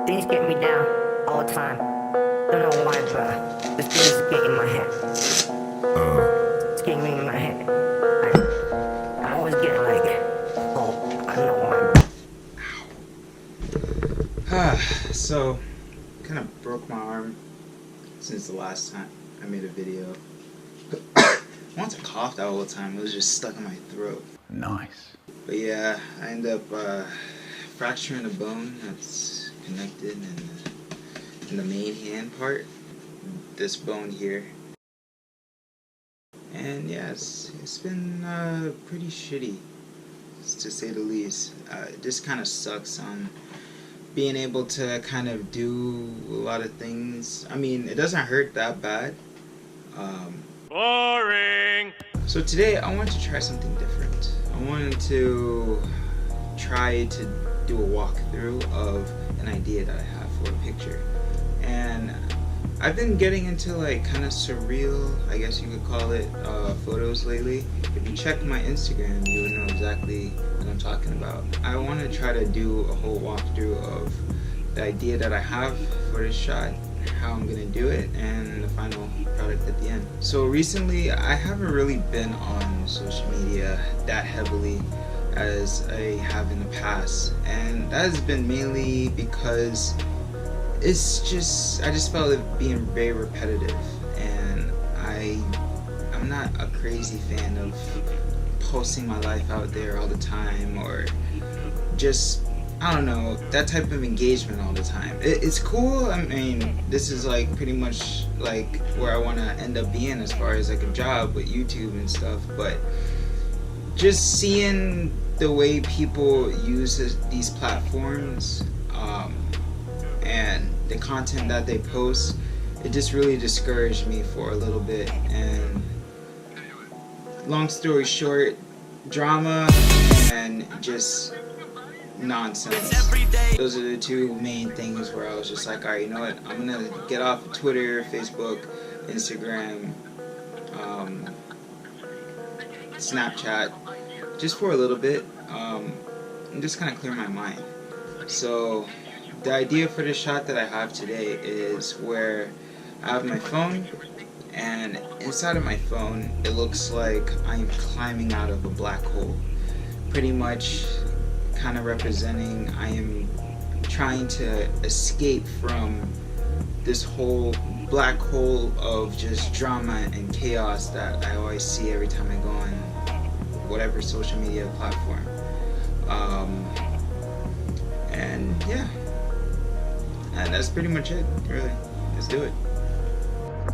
Things get me down all the time. Don't know why, but this thing is getting in my head. It's getting me in my head. I always get like, oh, I don't know why. So, kind of broke my arm since the last time I made a video. Once I coughed all the time, it was just stuck in my throat. Nice. But yeah, I ended up fracturing a bone that's connected in the main hand part, this bone here. And yeah, it's been pretty shitty, to say the least. It just kind of sucks on being able to kind of do a lot of things. I mean, it doesn't hurt that bad. Boring! So today I wanted to try something different. I wanted to try to do a walkthrough of an idea that I have for a picture. And I've been getting into like kind of surreal, I guess you could call it, photos lately. If you check my Instagram, you would know exactly what I'm talking about. I want to try to do a whole walkthrough of the idea that I have for this shot, how I'm going to do it, and the final product at the end. So recently, I haven't really been on social media that heavily as I have in the past, and that has been mainly because I just felt it being very repetitive, and I'm not a crazy fan of posting my life out there all the time, or just, I don't know, that type of engagement all the time. It's cool. I mean, this is like pretty much like where I want to end up being as far as like a job with YouTube and stuff, but just seeing the way people use these platforms, and the content that they post, it just really discouraged me for a little bit. And long story short, drama and just nonsense. Those are the two main things where I was just like, alright, you know what, I'm gonna get off Twitter, Facebook, Instagram, Snapchat, just for a little bit, and just kind of clear my mind. So the idea for this shot that I have today is where I have my phone, and inside of my phone it looks like I am climbing out of a black hole, pretty much kind of representing I am trying to escape from this whole black hole of just drama and chaos that I always see every time I go on whatever social media platform. And yeah, and that's pretty much it, really. Let's do it.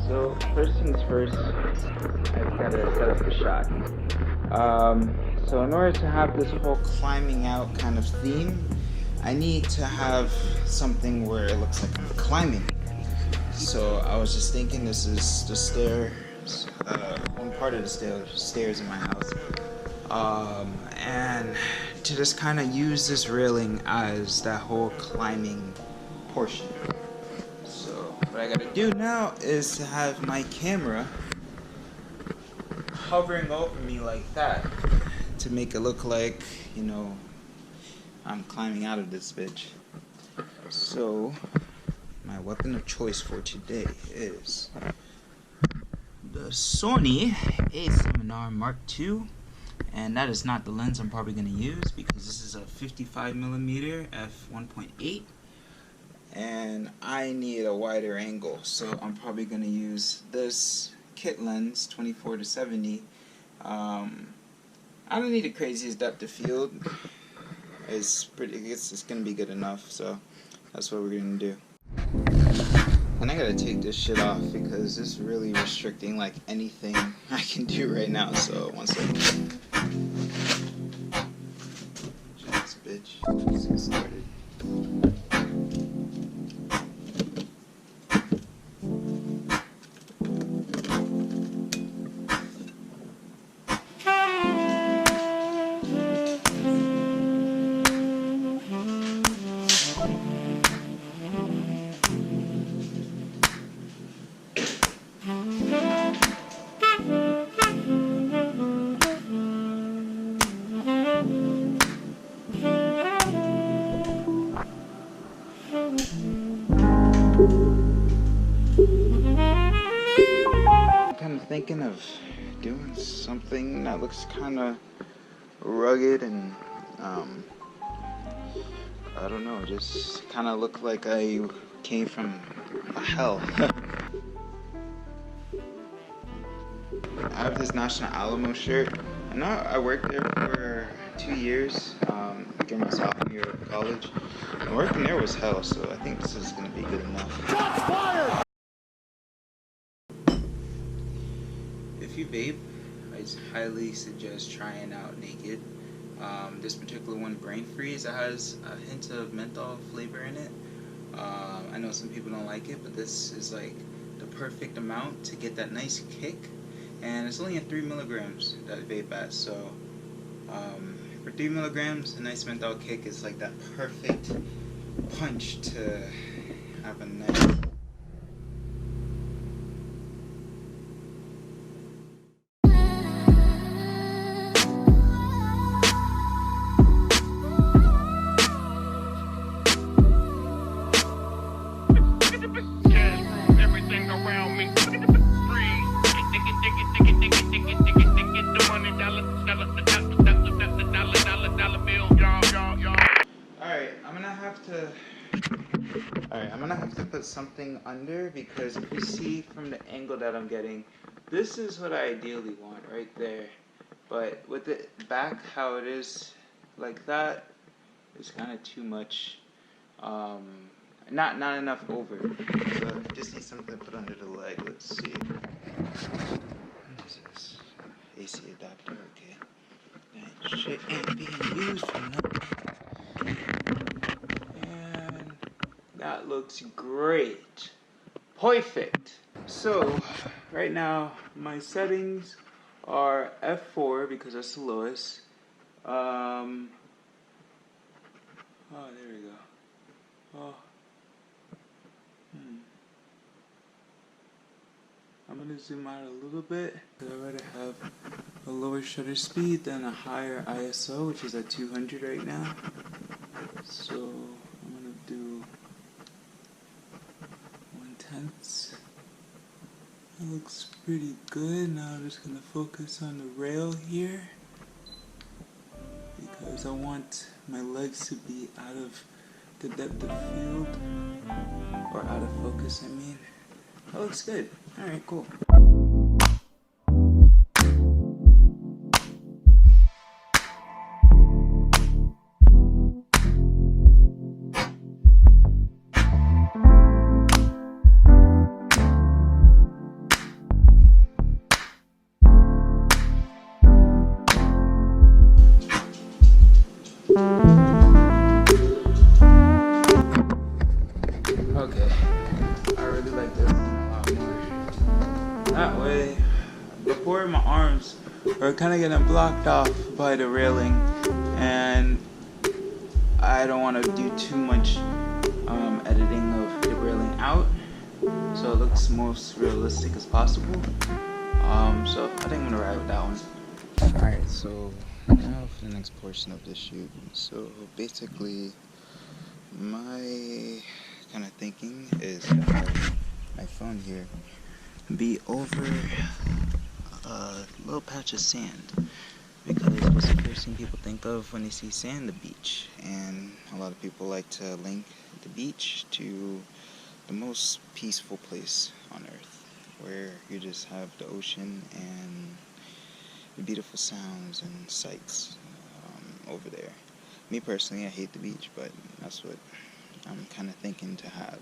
So first things first, I've got to set up the shot. So in order to have this whole climbing out kind of theme, I need to have something where it looks like I'm climbing. So I was just thinking, this is the stairs, one part of the stairs in my house. And to just kind of use this railing as that whole climbing portion. So what I gotta do now is to have my camera hovering over me like that to make it look like, you know, I'm climbing out of this bitch. So my weapon of choice for today is the Sony A7R Mark II, and that is not the lens I'm probably going to use because this is a 55mm f1.8, and I need a wider angle, so I'm probably going to use this kit lens 24-70. I don't need the craziest depth of field. It's going to be good enough, so that's what we're going to do. And I gotta take this shit off because it's really restricting like anything I can do right now, so one second. This bitch. Let's get started. thinking of doing something that looks kind of rugged and I don't know, just kind of look like I came from a hell. I have this National Alamo shirt. I worked there for 2 years during my sophomore year of college. And working there was hell, so I think this is going to be good enough. Shots fired! If you vape, I highly suggest trying out Naked. This particular one, Brain Freeze, it has a hint of menthol flavor in it. I know some people don't like it, but this is like the perfect amount to get that nice kick. And it's only at 3 milligrams that I vape at, so for 3 milligrams, a nice menthol kick is like that perfect punch to have a nice. Alright, I'm gonna have to put something under, because if you see from the angle that I'm getting, this is what I ideally want right there. But with it back how it is like that, it's kind of too much. Not enough over. So I just need something to put under the leg. Let's see. What is this? AC adapter, okay. That shit ain't being used for nothing. That looks great. Perfect. So, right now, my settings are F4 because that's the lowest. Oh, there we go. Oh. I'm gonna zoom out a little bit. I'd rather have a lower shutter speed than a higher ISO, which is at 200 right now. So, I'm gonna do 1/10. That looks pretty good. Now I'm just gonna focus on the rail here, because I want my legs to be out of the depth of field, or out of focus, I mean. That looks good. Alright, cool. Okay, I really like this a lot more. That way, before my arms are kind of getting blocked off by the railing, and I don't want to do too much editing of the railing out, so it looks most realistic as possible. So I think I'm gonna ride with that one. Alright, so now for the next portion of this shoot. So basically, my kind of thinking is to have my phone here be over a little patch of sand, because what's the first thing people think of when they see sand? The beach. And a lot of people like to link the beach to the most peaceful place on earth, where you just have the ocean and the beautiful sounds and sights over there. Me personally, I hate the beach, but that's what I'm kind of thinking to have.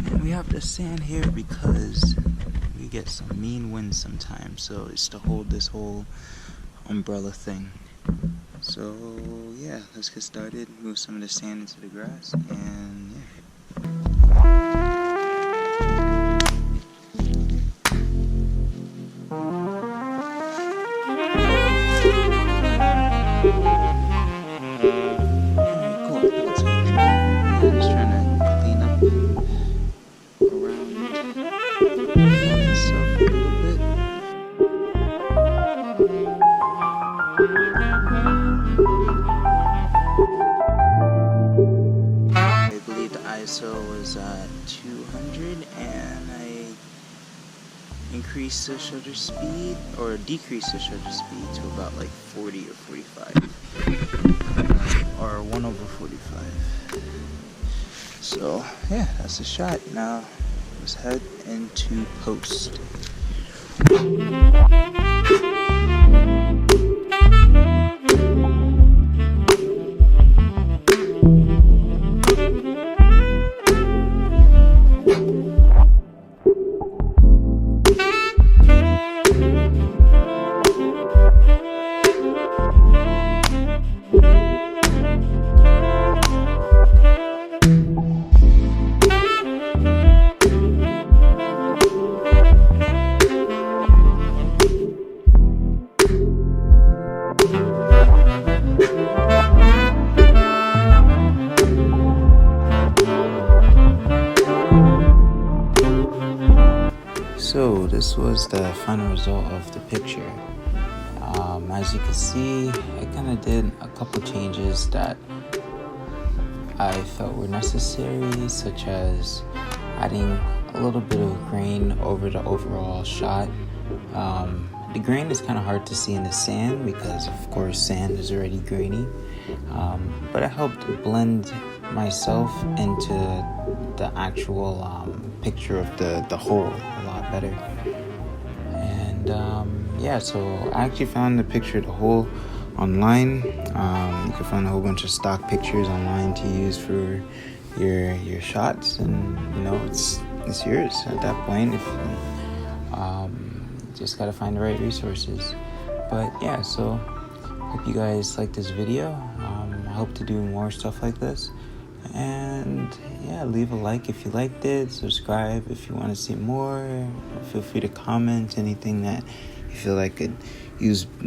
And we have the sand here because we get some mean winds sometimes, so it's to hold this whole umbrella thing. So yeah, let's get started, move some of the sand into the grass, and yeah. increase the shutter speed or decrease the shutter speed to about like 40 or 45 or 1/45. So yeah, that's the shot. Now let's head into post. So this was the final result of the picture. As you can see, I kind of did a couple changes that I felt were necessary, such as adding a little bit of grain over the overall shot. The grain is kind of hard to see in the sand because of course sand is already grainy, but it helped blend myself into the actual picture of the whole a lot better. And yeah, so I actually found the picture of the whole online. You can find a whole bunch of stock pictures online to use for your shots, and you know it's yours at that point. If just gotta find the right resources. But yeah, so hope you guys like this video. I hope to do more stuff like this, and yeah, leave a like if you liked it, subscribe if you want to see more. Feel free to comment anything that you feel like could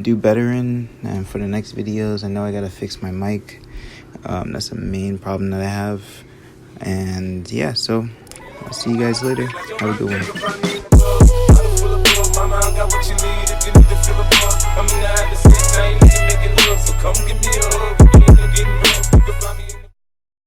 do better in, and for the next videos. I know I gotta fix my mic. That's the main problem that I have. And yeah, so I'll see you guys later. Have a good one.